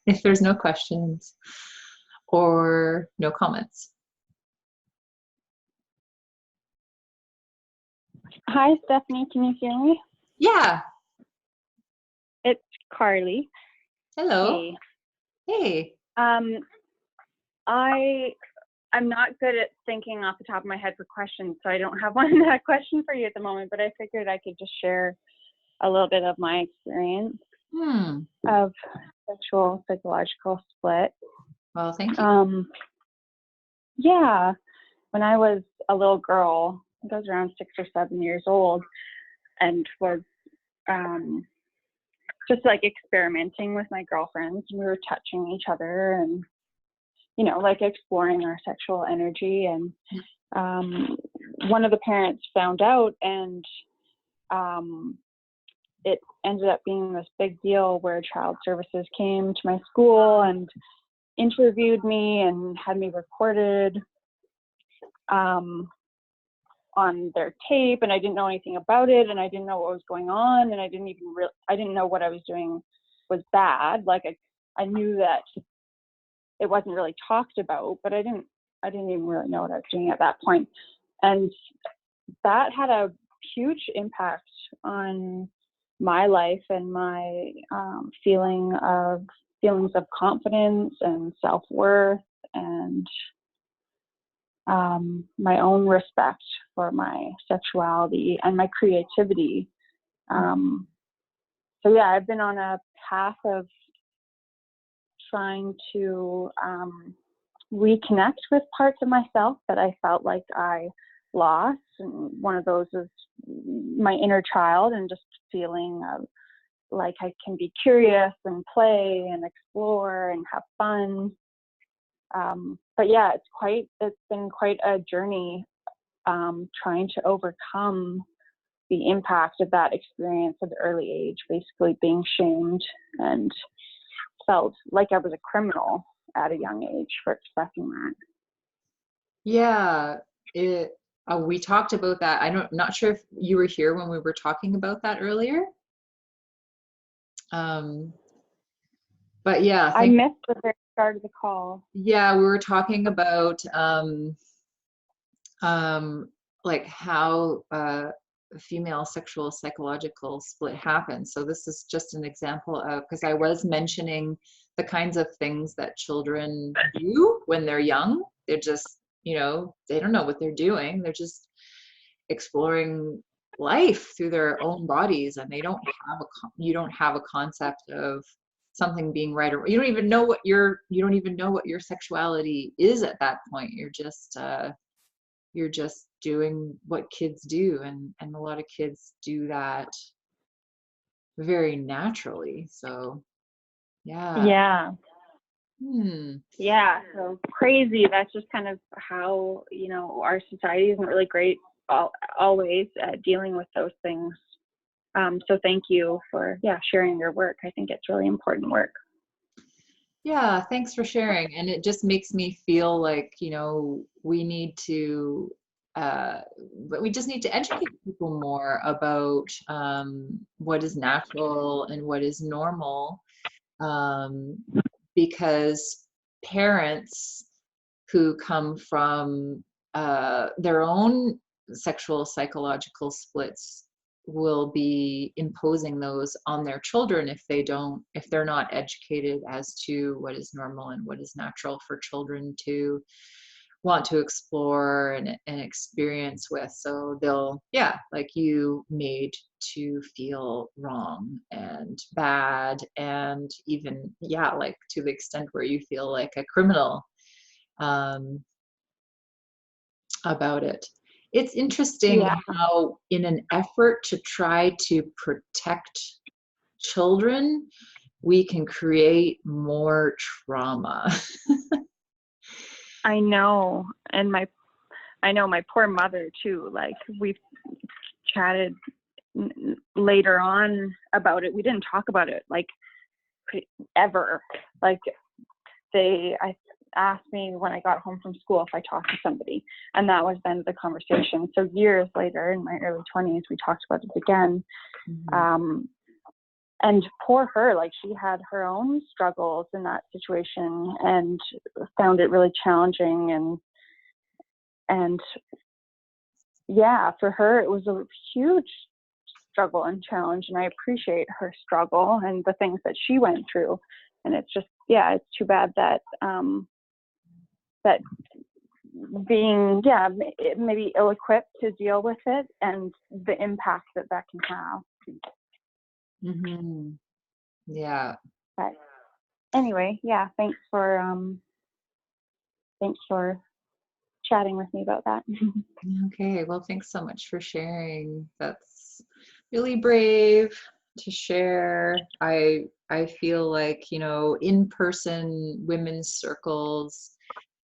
if there's no questions or no comments. Hi, Stephanie. Can you hear me? Yeah. It's Carly. Hello. Hey. I'm not good at thinking off the top of my head for questions, so I don't have one question for you at the moment, but I figured I could just share a little bit of my experience of sexual psychological split. Well, thank you. Yeah, when I was a little girl, I think I was around 6 or 7 years old, and was just like experimenting with my girlfriends. We were touching each other and, you know, like exploring our sexual energy. And one of the parents found out, and it ended up being this big deal where child services came to my school and interviewed me and had me recorded on their tape, and I didn't know anything about it, and I didn't know what was going on, and I didn't know what I was doing was bad. Like I knew that it wasn't really talked about, but I didn't even really know what I was doing at that point. And that had a huge impact on my life and my feelings of confidence and self-worth, and my own respect for my sexuality and my creativity. So yeah, I've been on a path of trying to reconnect with parts of myself that I felt like I lost. And one of those is my inner child, and just feeling like I can be curious and play and explore and have fun. But yeah, it's been quite a journey trying to overcome the impact of that experience at an early age, basically being shamed and felt like I was a criminal at a young age for expressing that. Yeah, we talked about that. Not sure if you were here when we were talking about that earlier. But yeah, I missed the very start of the call. Yeah, we were talking about like how female sexual psychological split happens. So this is just an example of, because I was mentioning the kinds of things that children do when they're young. They're just, you know, they don't know what they're doing. They're just exploring life through their own bodies, and they don't have you don't have a concept of something being right, or you don't even know what your sexuality is at that point. You're just doing what kids do, and a lot of kids do that very naturally. So yeah. Yeah, so crazy. That's just kind of how, you know, our society isn't really great always at dealing with those things. So thank you for sharing your work. I think it's really important work. Yeah, thanks for sharing. And it just makes me feel like, you know, we just need to educate people more about what is natural and what is normal, because parents who come from their own sexual psychological splits will be imposing those on their children if they're not educated as to what is normal and what is natural for children to want to explore and experience with. So they'll, like you, made to feel wrong and bad, and even, like to the extent where you feel like a criminal about it. It's interesting how, in an effort to try to protect children, we can create more trauma. I know. And I know my poor mother too. Like, we've chatted later on about it. We didn't talk about it like ever. Like, I asked me when I got home from school if I talked to somebody, and that was then the conversation. So years later, in my early 20s, we talked about it again. Mm-hmm. And poor her, like, she had her own struggles in that situation and found it really challenging. And yeah, for her, it was a huge struggle and challenge. And I appreciate her struggle and the things that she went through. And it's just, yeah, it's too bad that, that being, yeah, maybe ill-equipped to deal with it and the impact that that can have. Mm-hmm. Yeah. But anyway, yeah, thanks for chatting with me about that. Okay, well, thanks so much for sharing. That's really brave to share. I feel like, in-person women's circles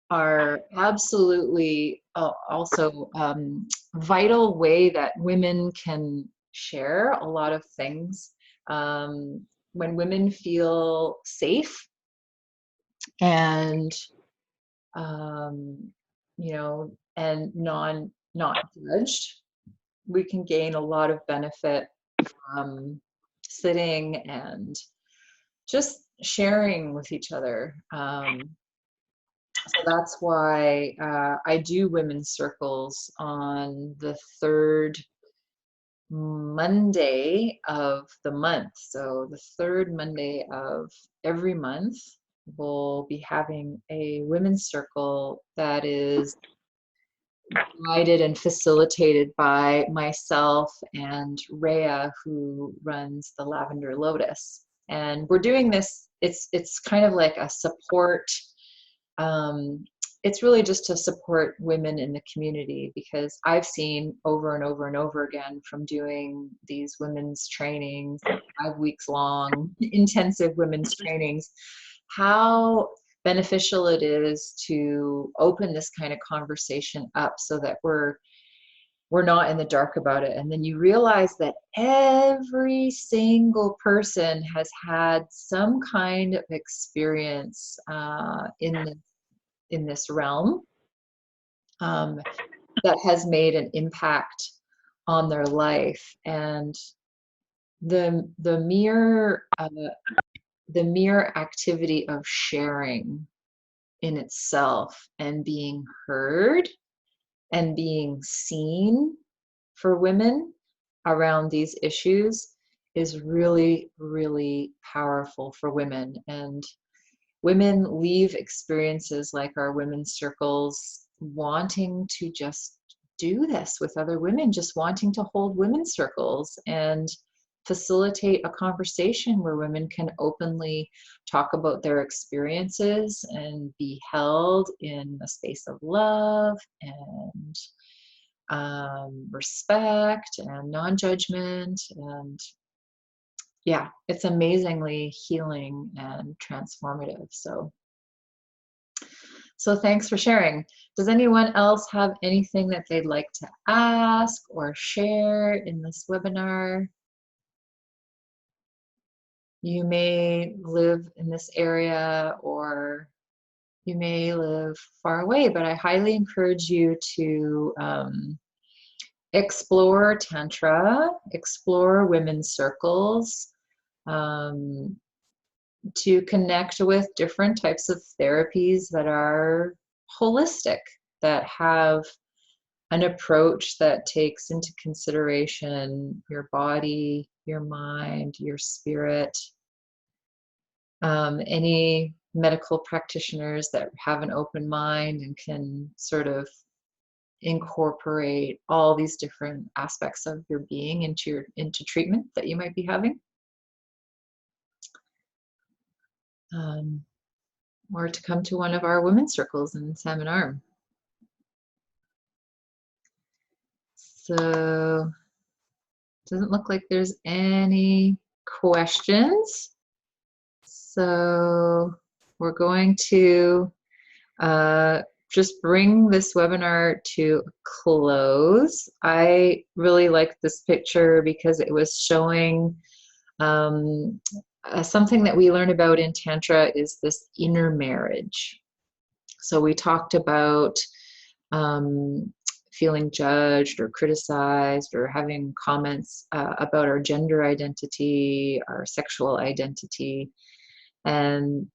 are absolutely also vital way that women can share a lot of things. When women feel safe and um, and not judged, we can gain a lot of benefit from sitting and just sharing with each other. So that's why I do women's circles on the third Monday of the month. So the third Monday of every month, we'll be having a women's circle that is guided and facilitated by myself and Rhea, who runs the Lavender Lotus. And we're doing this, it's kind of like a support, it's really just to support women in the community, because I've seen over and over and over again from doing these women's trainings, 5 weeks long, intensive women's trainings, how beneficial it is to open this kind of conversation up so that we're not in the dark about it. And then you realize that every single person has had some kind of experience in this realm that has made an impact on their life. And the mere activity of sharing in itself and being heard and being seen for women around these issues is really, really powerful for women. And women leave experiences like our women's circles wanting to just do this with other women, just wanting to hold women's circles and facilitate a conversation where women can openly talk about their experiences and be held in a space of love and respect and non-judgment. And yeah, it's amazingly healing and transformative. So thanks for sharing. Does anyone else have anything that they'd like to ask or share in this webinar? You may live in this area or you may live far away, but I highly encourage you to explore Tantra, explore women's circles, to connect with different types of therapies that are holistic, that have an approach that takes into consideration your body, your mind, your spirit. Any medical practitioners that have an open mind and can sort of incorporate all these different aspects of your being into treatment that you might be having. Or to come to one of our women's circles in Salmon Arm. So doesn't look like there's any questions. So we're going to just bring this webinar to a close. I really liked this picture because it was showing something that we learn about in Tantra is this inner marriage. So we talked about feeling judged or criticized or having comments about our gender identity, our sexual identity. And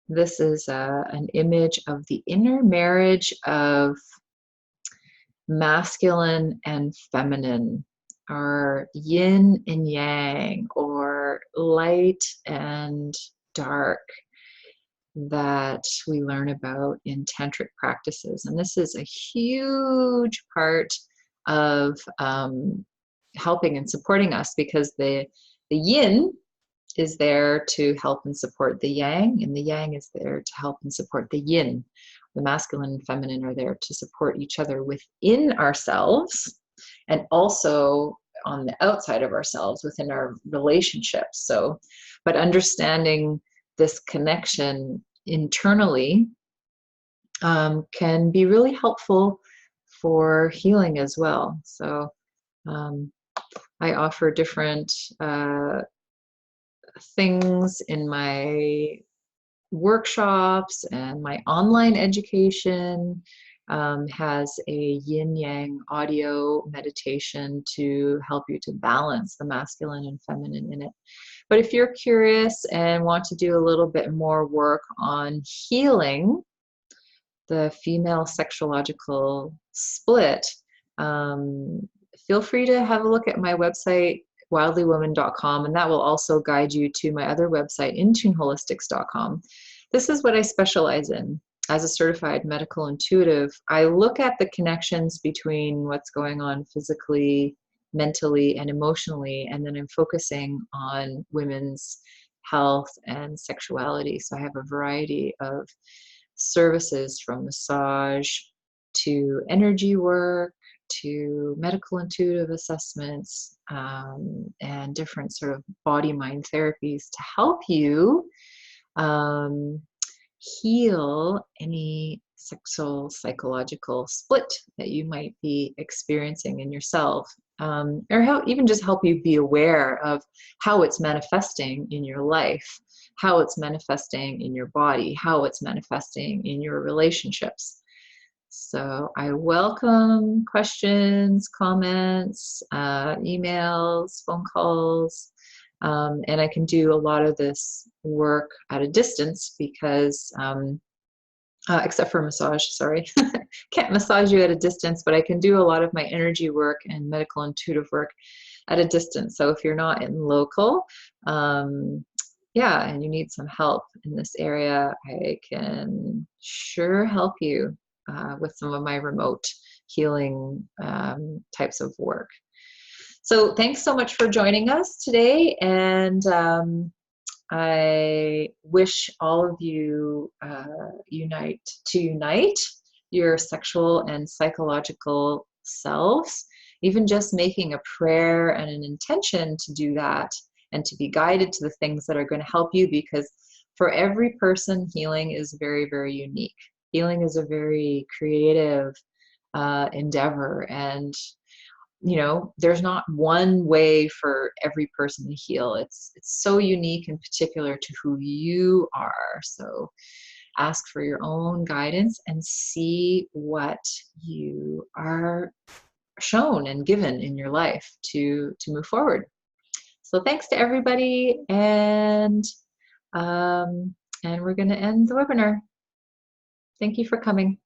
this is an image of the inner marriage of masculine and feminine, or yin and yang, or light and dark, that we learn about in tantric practices. And this is a huge part of helping and supporting us, because the yin is there to help and support the yang, and the yang is there to help and support the yin. The masculine and feminine are there to support each other within ourselves, and also on the outside of ourselves within our relationships. So, but understanding this connection internally can be really helpful for healing as well. So I offer different things in my workshops, and my online education has a yin yang audio meditation to help you to balance the masculine and feminine in it. But if you're curious and want to do a little bit more work on healing the female sexuological split, feel free to have a look at my website, wildlywoman.com, and that will also guide you to my other website, intuneholistics.com. This is what I specialize in. As a certified medical intuitive, I look at the connections between what's going on physically, mentally, and emotionally, and then I'm focusing on women's health and sexuality. So I have a variety of services, from massage to energy work to medical intuitive assessments, and different sort of body-mind therapies to help you heal any sexual psychological split that you might be experiencing in yourself, or even just help you be aware of how it's manifesting in your life, how it's manifesting in your body, how it's manifesting in your relationships. So I welcome questions, comments, emails, phone calls, and I can do a lot of this work at a distance because, except for massage, sorry, can't massage you at a distance, but I can do a lot of my energy work and medical intuitive work at a distance. So if you're not in local, yeah, and you need some help in this area, I can sure help you with some of my remote healing types of work. So thanks so much for joining us today, and I wish all of you unite your sexual and psychological selves. Even just making a prayer and an intention to do that, and to be guided to the things that are going to help you, because for every person, healing is very, very unique. Healing is a very creative endeavor, and there's not one way for every person to heal. It's so unique and particular to who you are. So ask for your own guidance and see what you are shown and given in your life to move forward. So thanks to everybody, and we're going to end the webinar. Thank you for coming.